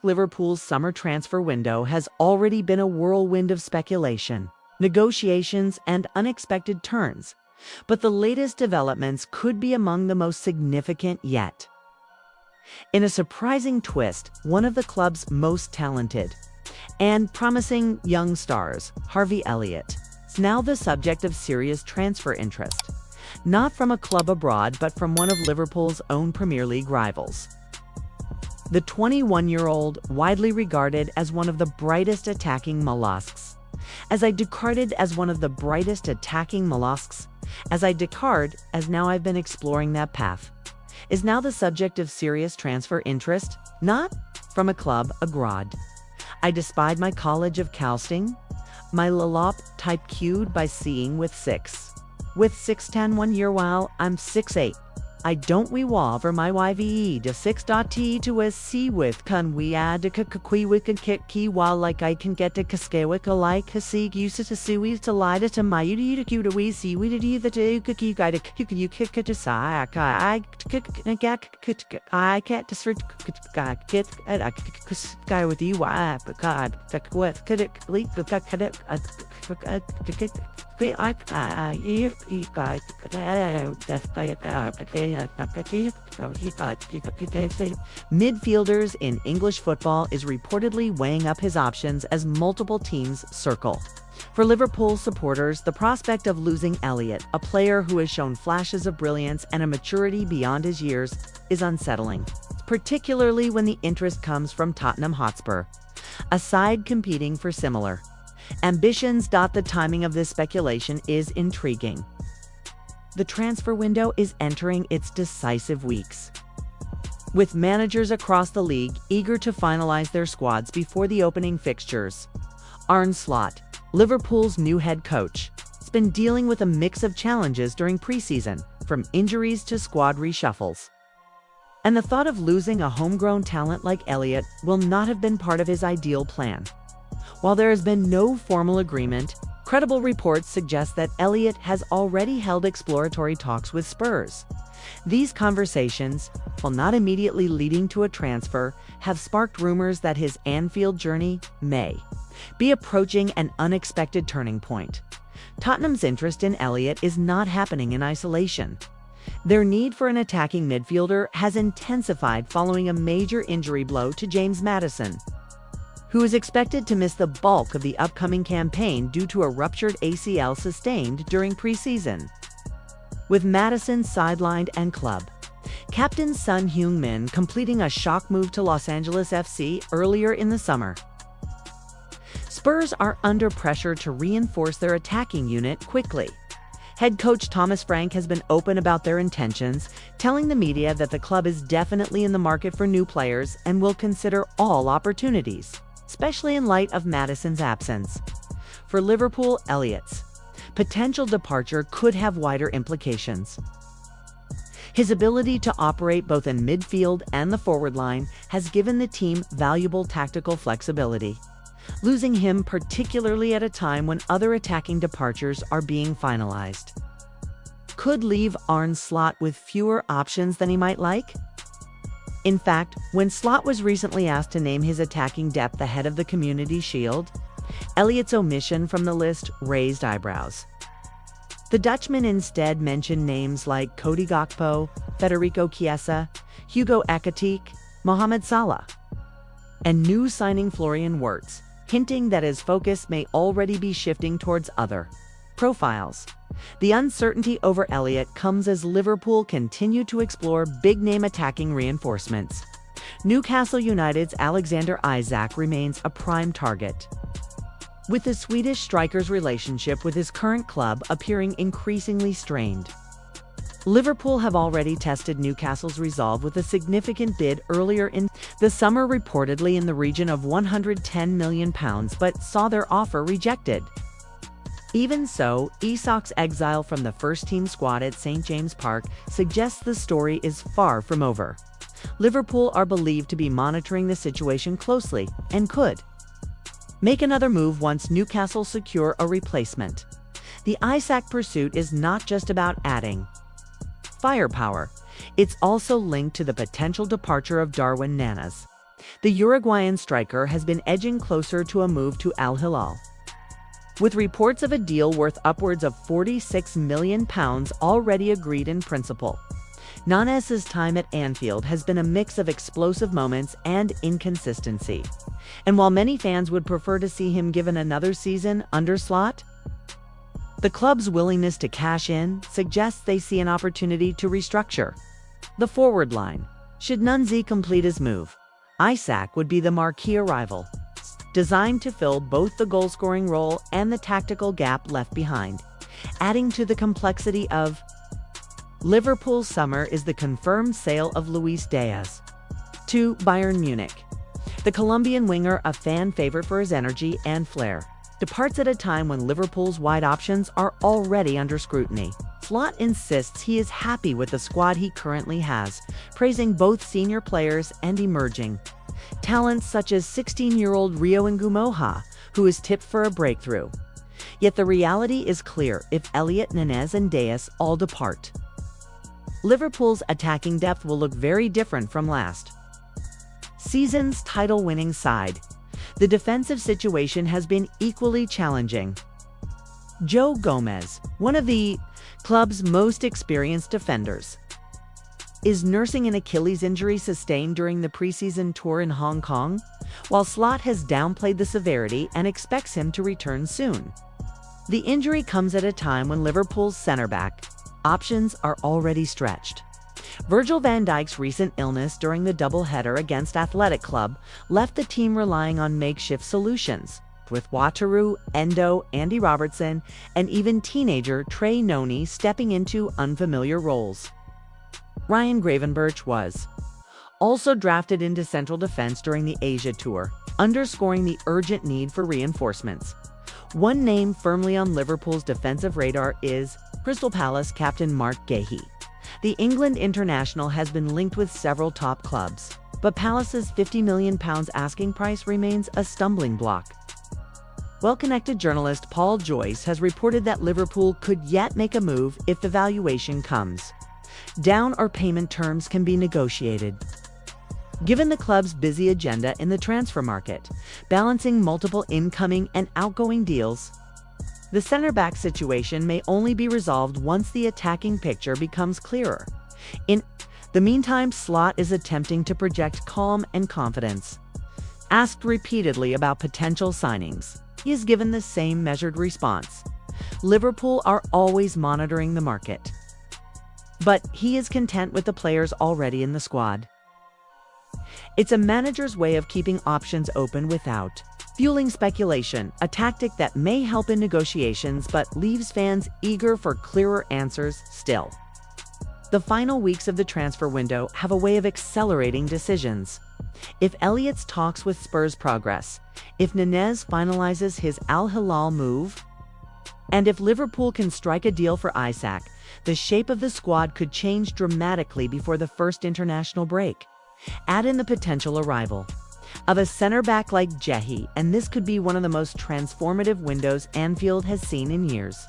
Liverpool's summer transfer window has already been a whirlwind of speculation, negotiations, and unexpected turns, but the latest developments could be among the most significant yet. In a surprising twist, one of the club's most talented and promising young stars, Harvey Elliott, is now the subject of serious transfer interest, not from a club abroad but from one of Liverpool's own Premier League rivals. The 21-year-old, widely regarded as one of the brightest attacking mollusks, as now I've been exploring that path, is now the subject of serious transfer interest, not from a club abroad. I despise my college of coasting, my lalop type cued by seeing with 6'10" 1 year while I'm 6'8". I don't we wall for my YVE to 6.t to a C with can we add to kukui wicked kick key while like I can get to kaskewika like kasig used to suwi to lie to my to cue to we see we did either to cookie guy to you kick it to sack I can't disrupt get a guy with you but God what could it leak the cut it Midfielders in English football is reportedly weighing up his options as multiple teams circle. For Liverpool supporters, the prospect of losing Elliott, a player who has shown flashes of brilliance and a maturity beyond his years, is unsettling, particularly when the interest comes from Tottenham Hotspur, a side competing for similar ambitions. The timing of this speculation is intriguing. The transfer window is entering its decisive weeks, with managers across the league eager to finalize their squads before the opening fixtures. Arne Slot, Liverpool's new head coach, has been dealing with a mix of challenges during preseason, from injuries to squad reshuffles. And the thought of losing a homegrown talent like Elliott will not have been part of his ideal plan. While there has been no formal agreement, credible reports suggest that Elliott has already held exploratory talks with Spurs. These conversations, while not immediately leading to a transfer, have sparked rumors that his Anfield journey may be approaching an unexpected turning point. Tottenham's interest in Elliott is not happening in isolation. Their need for an attacking midfielder has intensified following a major injury blow to James Maddison, who is expected to miss the bulk of the upcoming campaign due to a ruptured ACL sustained during preseason. With Maddison sidelined and club captain Son Heung-min completing a shock move to Los Angeles FC earlier in the summer, Spurs are under pressure to reinforce their attacking unit quickly. Head coach Thomas Frank has been open about their intentions, telling the media that the club is definitely in the market for new players and will consider all opportunities, especially in light of Maddison's absence. For Liverpool, Elliott's potential departure could have wider implications. His ability to operate both in midfield and the forward line has given the team valuable tactical flexibility. Losing him, particularly at a time when other attacking departures are being finalized, could leave Arne Slot with fewer options than he might like. In fact, when Slot was recently asked to name his attacking depth ahead of the Community Shield, Elliott's omission from the list raised eyebrows. The Dutchman instead mentioned names like Cody Gakpo, Federico Chiesa, Hugo Ekitike, Mohamed Salah, and new signing Florian Wirtz, hinting that his focus may already be shifting towards other profiles. The uncertainty over Elliott comes as Liverpool continue to explore big-name attacking reinforcements. Newcastle United's Alexander Isak remains a prime target, with the Swedish striker's relationship with his current club appearing increasingly strained. Liverpool have already tested Newcastle's resolve with a significant bid earlier in the summer, reportedly in the region of £110 million, but saw their offer rejected. Even so, Isak's exile from the first-team squad at St James Park suggests the story is far from over. Liverpool are believed to be monitoring the situation closely and could make another move once Newcastle secure a replacement. The Isak pursuit is not just about adding firepower. It's also linked to the potential departure of Darwin Núñez, The Uruguayan striker has been edging closer to a move to Al Hilal, with reports of a deal worth upwards of £46 million already agreed in principle. Núñez's time at Anfield has been a mix of explosive moments and inconsistency. And while many fans would prefer to see him given another season under Slot, the club's willingness to cash in suggests they see an opportunity to restructure the forward line. Should Núñez complete his move, Isak would be the marquee arrival, designed to fill both the goal-scoring role and the tactical gap left behind. Adding to the complexity of Liverpool's summer is the confirmed sale of Luis Diaz to Bayern Munich. The Colombian winger, a fan favorite for his energy and flair, departs at a time when Liverpool's wide options are already under scrutiny. Slot insists he is happy with the squad he currently has, praising both senior players and emerging talents such as 16-year-old Rio Ngumoha, who is tipped for a breakthrough. Yet the reality is clear: if Elliott, Núñez, and Diaz all depart, Liverpool's attacking depth will look very different from last season's title-winning side. The defensive situation has been equally challenging. Joe Gomez, one of the club's most experienced defenders, is nursing an Achilles injury sustained during the preseason tour in Hong Kong, while Slot has downplayed the severity and expects him to return soon. The injury comes at a time when Liverpool's centre-back options are already stretched. Virgil van Dijk's recent illness during the doubleheader against Athletic Club left the team relying on makeshift solutions, with Wataru, Endo, Andy Robertson, and even teenager Trey Noni stepping into unfamiliar roles. Ryan Gravenberch was also drafted into central defense during the Asia Tour, underscoring the urgent need for reinforcements. One name firmly on Liverpool's defensive radar is Crystal Palace captain Mark Gahey. The England international has been linked with several top clubs, but Palace's £50 million asking price remains a stumbling block. Well-connected journalist Paul Joyce has reported that Liverpool could yet make a move if the valuation comes down or payment terms can be negotiated. Given the club's busy agenda in the transfer market, balancing multiple incoming and outgoing deals, the center-back situation may only be resolved once the attacking picture becomes clearer. In the meantime, Slot is attempting to project calm and confidence. Asked repeatedly about potential signings, he is given the same measured response: Liverpool are always monitoring the market, but he is content with the players already in the squad. It's a manager's way of keeping options open without fueling speculation, a tactic that may help in negotiations but leaves fans eager for clearer answers still. The final weeks of the transfer window have a way of accelerating decisions. If Elliott's talks with Spurs progress, if Núñez finalizes his Al Hilal move, and if Liverpool can strike a deal for Isak, the shape of the squad could change dramatically before the first international break. Add in the potential arrival of a center-back like Gahey, and this could be one of the most transformative windows Anfield has seen in years.